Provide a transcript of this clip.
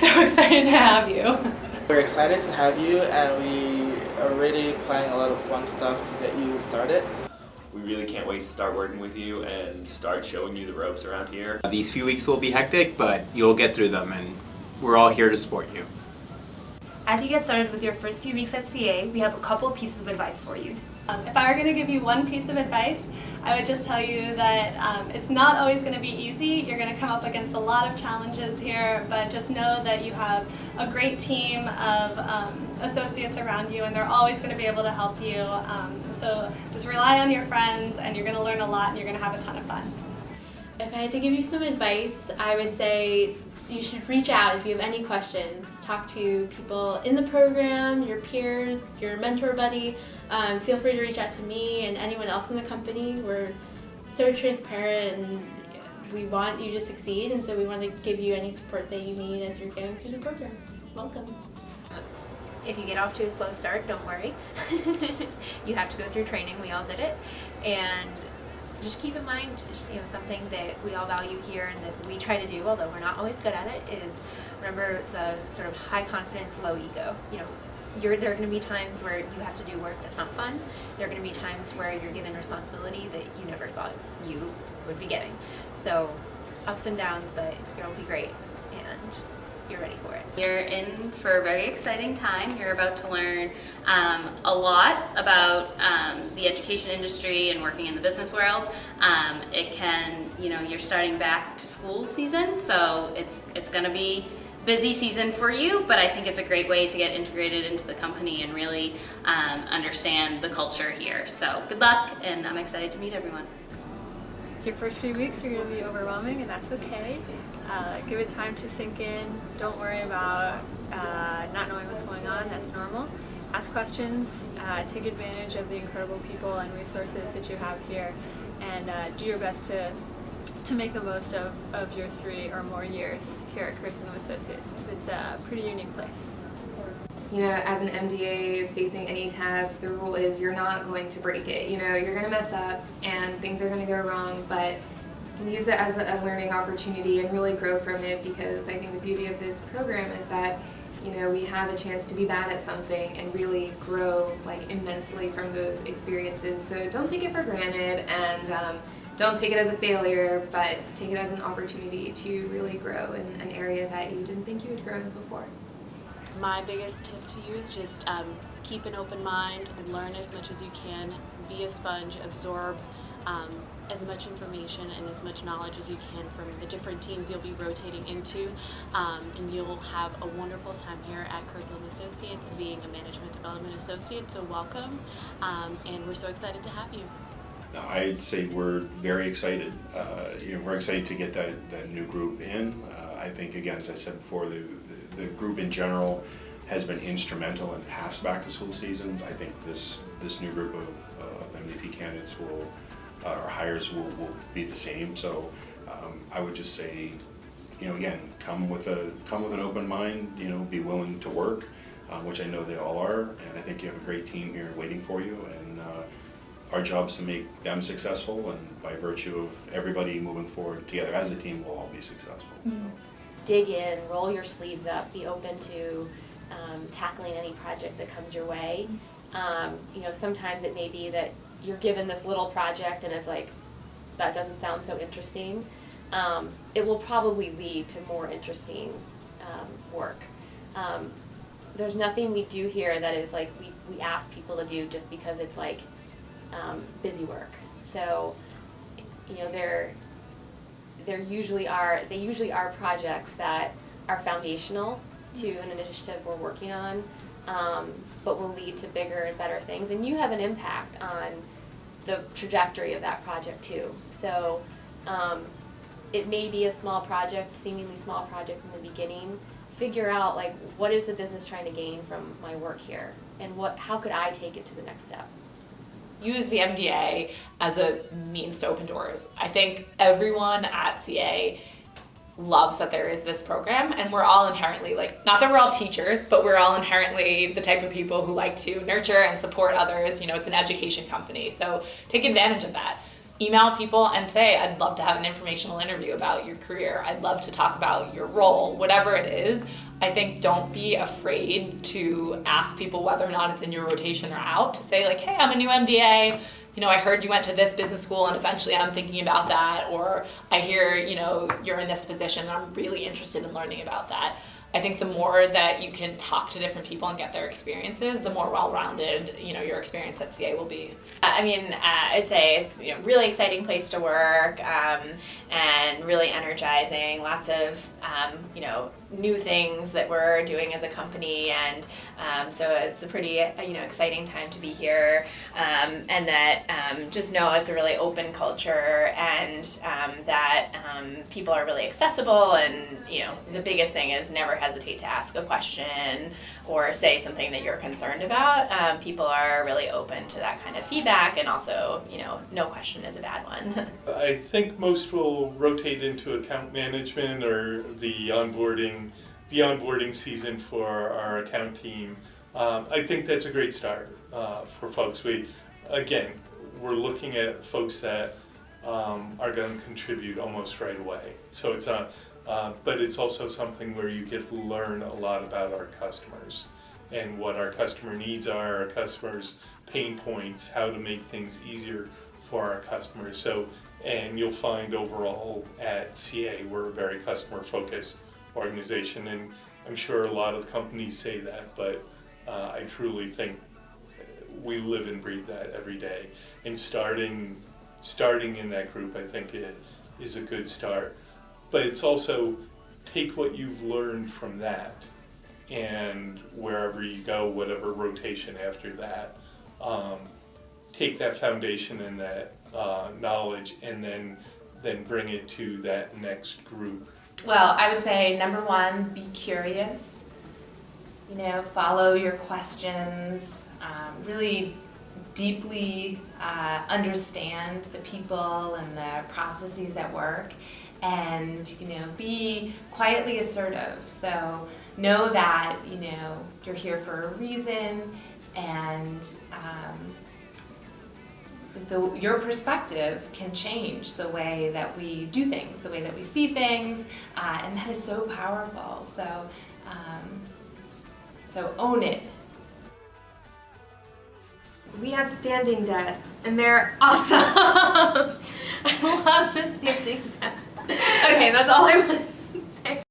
so excited to have you. We're excited to have you, and we are really planning a lot of fun stuff to get you started. We really can't wait to start working with you and start showing you the ropes around here. These few weeks will be hectic, but you'll get through them, and we're all here to support you. As you get started with your first few weeks at CA, we have a couple of pieces of advice for you. If I were going to give you one piece of advice, I would just tell you that it's not always going to be easy. You're going to come up against a lot of challenges here, but just know that you have a great team of associates around you, and they're always going to be able to help you. So just rely on your friends, and you're going to learn a lot, and you're going to have a ton of fun. If I had to give you some advice, I would say you should reach out if you have any questions. Talk to people in the program, your peers, your mentor buddy. Feel free to reach out to me and anyone else in the company. We're so transparent and we want you to succeed, and so we want to give you any support that you need as you're going through the program. Welcome. If you get off to a slow start, don't worry. You have to go through training. We all did it. And just keep in mind, something that we all value here and that we try to do, although we're not always good at it, is remember the sort of high confidence, low ego. There are going to be times where you have to do work that's not fun. There are going to be times where you're given responsibility that you never thought you would be getting. So ups and downs, but you'll be great and you're ready for it. You're in for a very exciting time. You're about to learn a lot about the education industry and working in the business world. You're starting back to school season, so it's going to be busy season for you, but I think it's a great way to get integrated into the company and really understand the culture here. So good luck, and I'm excited to meet everyone. Your first few weeks are going to be overwhelming, and that's okay. Give it time to sink in. Don't worry about not knowing what's going on. That's normal. Ask questions. Take advantage of the incredible people and resources that you have here, and do your best to make the most of your 3 or more years here at Curriculum Associates. It's a pretty unique place. As an MDA facing any task, the rule is you're not going to break it. You're going to mess up and things are going to go wrong, but use it as a learning opportunity and really grow from it, because I think the beauty of this program is that we have a chance to be bad at something and really grow immensely from those experiences. So don't take it for granted, and don't take it as a failure, but take it as an opportunity to really grow in an area that you didn't think you would grow in before. My biggest tip to you is just keep an open mind and learn as much as you can. Be a sponge, absorb as much information and as much knowledge as you can from the different teams you'll be rotating into, and you'll have a wonderful time here at Curriculum Associates and being a Management Development Associate, so welcome, and we're so excited to have you. I'd say we're very excited. We're excited to get that new group in. I think, again, as I said before, the group in general has been instrumental in past back-to-school seasons. I think this new group of MDP candidates or hires will be the same. So I would just say, again, come with an open mind. Be willing to work, which I know they all are, and I think you have a great team here waiting for you. And our job is to make them successful, and by virtue of everybody moving forward together as a team, we'll all be successful. Mm-hmm. Dig in, roll your sleeves up, be open to tackling any project that comes your way. Sometimes it may be that you're given this little project and it's like, that doesn't sound so interesting. It will probably lead to more interesting work. There's nothing we do here that is like we ask people to do just because it's busy work. So, they usually are projects that are foundational to an initiative we're working on, but will lead to bigger and better things. And you have an impact on the trajectory of that project too. So it may be a small project, seemingly small project in the beginning. Figure out what is the business trying to gain from my work here, and how could I take it to the next step. Use the MDA as a means to open doors. I think everyone at CA loves that there is this program, and we're all inherently, not that we're all teachers, but we're all inherently the type of people who like to nurture and support others. It's an education company, so take advantage of that. Email people and say, I'd love to have an informational interview about your career. I'd love to talk about your role, whatever it is. I think don't be afraid to ask people whether or not it's in your rotation or out, to say like, hey, I'm a new MDA, you know, I heard you went to this business school and eventually I'm thinking about that, or I hear, you know, you're in this position and I'm really interested in learning about that. I think the more that you can talk to different people and get their experiences, the more well-rounded, you know, your experience at CA will be. I mean, I'd say it's, you know, really exciting place to work, and really energizing. Lots of you know, new things that we're doing as a company, and so it's a pretty you know, exciting time to be here. And that just know it's a really open culture, and that people are really accessible. And you know, the biggest thing is never hesitate to ask a question or say something that you're concerned about. People are really open to that kind of feedback, and also, you know, no question is a bad one. I think most will rotate into account management or the onboarding season for our account team. I think that's a great start for folks. We're looking at folks that are going to contribute almost right away. So it's but it's also something where you get to learn a lot about our customers and what our customer needs are, our customers' pain points, how to make things easier for our customers. So, and you'll find overall at CA, we're a very customer-focused organization, and I'm sure a lot of companies say that, but I truly think we live and breathe that every day. And starting in that group, I think it is a good start. But it's also take what you've learned from that, and wherever you go, whatever rotation after that, take that foundation and that knowledge, and then bring it to that next group. Well, I would say number one, be curious. You know, follow your questions, really deeply understand the people and the processes at work, and, you know, be quietly assertive. So know that, you know, you're here for a reason, and your perspective can change the way that we do things, the way that we see things, and that is so powerful. So, so own it. We have standing desks, and they're awesome. I love the standing desks. Okay, that's all I wanted to say.